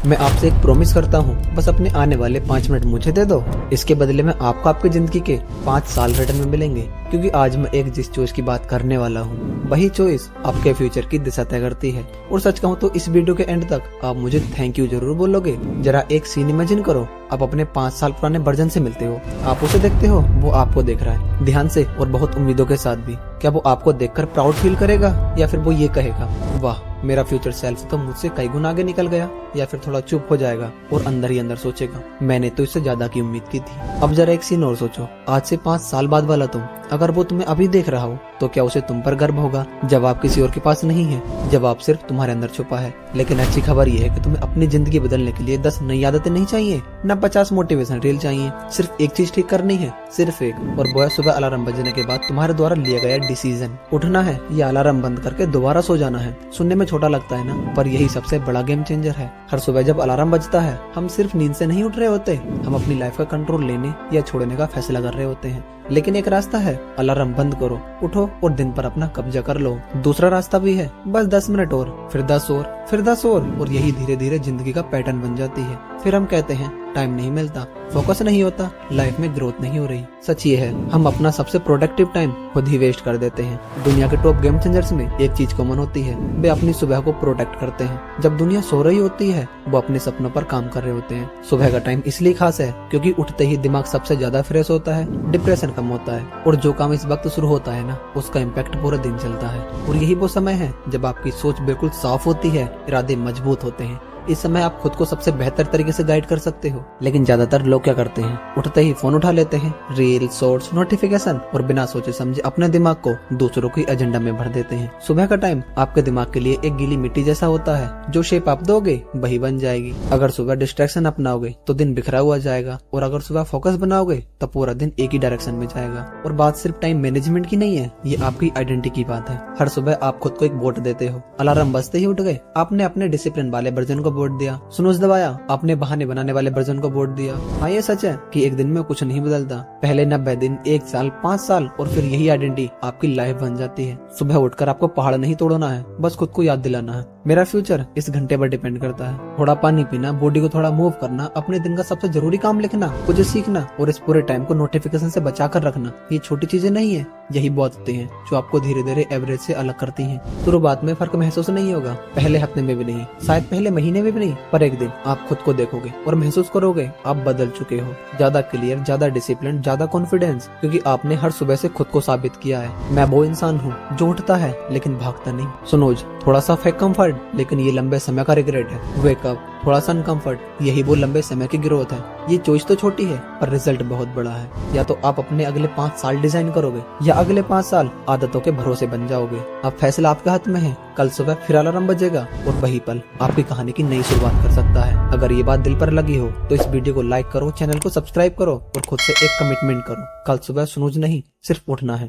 मैं आपसे एक प्रॉमिस करता हूँ, बस अपने आने वाले 5 मिनट मुझे दे दो। इसके बदले में आपको आपकी जिंदगी के 5 साल रिटर्न में मिलेंगे, क्योंकि आज मैं एक जिस चॉइस की बात करने वाला हूँ, वही चॉइस आपके फ्यूचर की दिशा तय करती है। और सच कहूँ तो इस वीडियो के एंड तक आप मुझे थैंक यू जरूर बोलोगे। जरा एक सीन इमेजिन करो, आप अपने 5 साल पुराने वर्जन से मिलते हो, आप उसे देखते हो, वो आपको देख रहा है ध्यान से और बहुत उम्मीदों के साथ भी। क्या वो आपको देखकर प्राउड फील करेगा, या फिर वो ये कहेगा वाह मेरा फ्यूचर सेल्फ तो मुझसे कई गुना आगे निकल गया, या फिर थोड़ा चुप हो जाएगा और अंदर ही अंदर सोचेगा मैंने तो इससे ज्यादा की उम्मीद की थी। अब जरा एक सीन और सोचो, आज से 5 साल बाद वाला तुम, अगर वो तुम्हें अभी देख रहा हो तो क्या उसे तुम पर गर्व होगा? जवाब किसी और के पास नहीं है, जवाब सिर्फ तुम्हारे अंदर छुपा है। लेकिन अच्छी खबर यह है कि तुम्हें अपनी जिंदगी बदलने के लिए 10 नई आदतें नहीं चाहिए, न 50 मोटिवेशन रील चाहिए। सिर्फ एक चीज ठीक करनी है, सिर्फ एक, और वो है सुबह अलार्म बजने के बाद तुम्हारे द्वारा लिया गया डिसीजन। उठना है या अलार्म बंद करके दोबारा सो जाना है। सुनने में छोटा लगता है ना, पर यही सबसे बड़ा गेम चेंजर है। हर सुबह जब अलार्म बजता है, हम सिर्फ नींद से नहीं उठ रहे होते, हम अपनी लाइफ का कंट्रोल लेने या छोड़ने का फैसला कर रहे होते हैं। लेकिन एक रास्ता है, अलार्म बंद करो, उठो और दिन पर अपना कब्जा कर लो। दूसरा रास्ता भी है, बस 10 मिनट और, फिर 10 और, फिर 10 और यही धीरे धीरे जिंदगी का पैटर्न बन जाती है। फिर हम कहते हैं टाइम नहीं मिलता, फोकस नहीं होता, लाइफ में ग्रोथ नहीं हो रही। सच ये है, हम अपना सबसे प्रोडक्टिव टाइम खुद ही वेस्ट कर देते हैं। दुनिया के टॉप गेम चेंजर्स में एक चीज कॉमन होती है, वे अपनी सुबह को प्रोटेक्ट करते हैं। जब दुनिया सो रही होती है, वो अपने सपनों पर काम कर रहे होते हैं। सुबह का टाइम इसलिए खास है क्योंकि उठते ही दिमाग सबसे ज्यादा फ्रेश होता है, डिप्रेशन कम होता है, और जो काम इस वक्त शुरू होता है ना, उसका इम्पैक्ट पूरा दिन चलता है। और यही वो समय है जब आपकी सोच बिल्कुल साफ होती है, इरादे मजबूत होते हैं। इस समय आप खुद को सबसे बेहतर तरीके से गाइड कर सकते हो। लेकिन ज्यादातर लोग क्या करते हैं, उठते ही फोन उठा लेते हैं, रील, शॉर्ट्स, नोटिफिकेशन, और बिना सोचे समझे अपने दिमाग को दूसरों की एजेंडा में भर देते हैं। सुबह का टाइम आपके दिमाग के लिए एक गीली मिट्टी जैसा होता है, जो शेप आप दोगे वही बन जाएगी। अगर सुबह डिस्ट्रैक्शन अपनाओगे तो दिन बिखरा हुआ जाएगा, और अगर सुबह फोकस बनाओगे तो पूरा दिन एक ही डायरेक्शन में जाएगा। और बात सिर्फ टाइम मैनेजमेंट की नहीं है, ये आपकी आइडेंटिटी की बात है। हर सुबह आप खुद को एक वोट देते हो। अलार्म बजते ही उठ गए, आपने अपने डिसिप्लिन वाले वर्जन को वोट दिया। स्नूज़ दबाया, आपने बहाने बनाने वाले वर्जन को वोट दिया। हाँ ये सच है कि एक दिन में कुछ नहीं बदलता, पहले 90 दिन, 1 साल, 5 साल, और फिर यही आइडेंटिटी आपकी लाइफ बन जाती है। सुबह उठकर आपको पहाड़ नहीं तोड़ना है, बस खुद को याद दिलाना है मेरा फ्यूचर इस घंटे पर डिपेंड करता है। थोड़ा पानी पीना, बॉडी को थोड़ा मूव करना, अपने दिन का सबसे जरूरी काम लिखना, कुछ सीखना, और इस पूरे टाइम को नोटिफिकेशन से बचा कर रखना, ये छोटी चीजें नहीं है, यही बहुत आदतें हैं जो आपको धीरे धीरे एवरेज से अलग करती हैं। शुरुआत में फर्क महसूस नहीं होगा, पहले हफ्ते में भी नहीं, शायद पहले महीने में भी नहीं, पर एक दिन आप खुद को देखोगे और महसूस करोगे आप बदल चुके हो। ज्यादा क्लियर, ज्यादा डिसिप्लिन, ज्यादा कॉन्फिडेंस, क्योंकि आपने हर सुबह से खुद को साबित किया है मैं वो इंसान हूँ जो उठता है लेकिन भागता नहीं। सुनोज, थोड़ा सा फेक कंफर्ट, लेकिन ये लंबे समय का रिग्रेट है। वेक अप, थोड़ा सा अनकंफर्ट, यही वो लंबे समय की ग्रोथ है। ये चॉइस तो छोटी है पर रिजल्ट बहुत बड़ा है। या तो आप अपने अगले 5 साल डिजाइन करोगे, या अगले 5 साल आदतों के भरोसे बन जाओगे। अब फैसला आपके हाथ में है। कल सुबह फिर अलार्म बजेगा और वही पल आपकी कहानी की नई शुरुआत कर सकता है। अगर ये बात दिल पर लगी हो तो इस वीडियो को लाइक करो, चैनल को सब्सक्राइब करो, और खुद से एक कमिटमेंट करो, कल सुबह स्नूज नहीं, सिर्फ उठना है।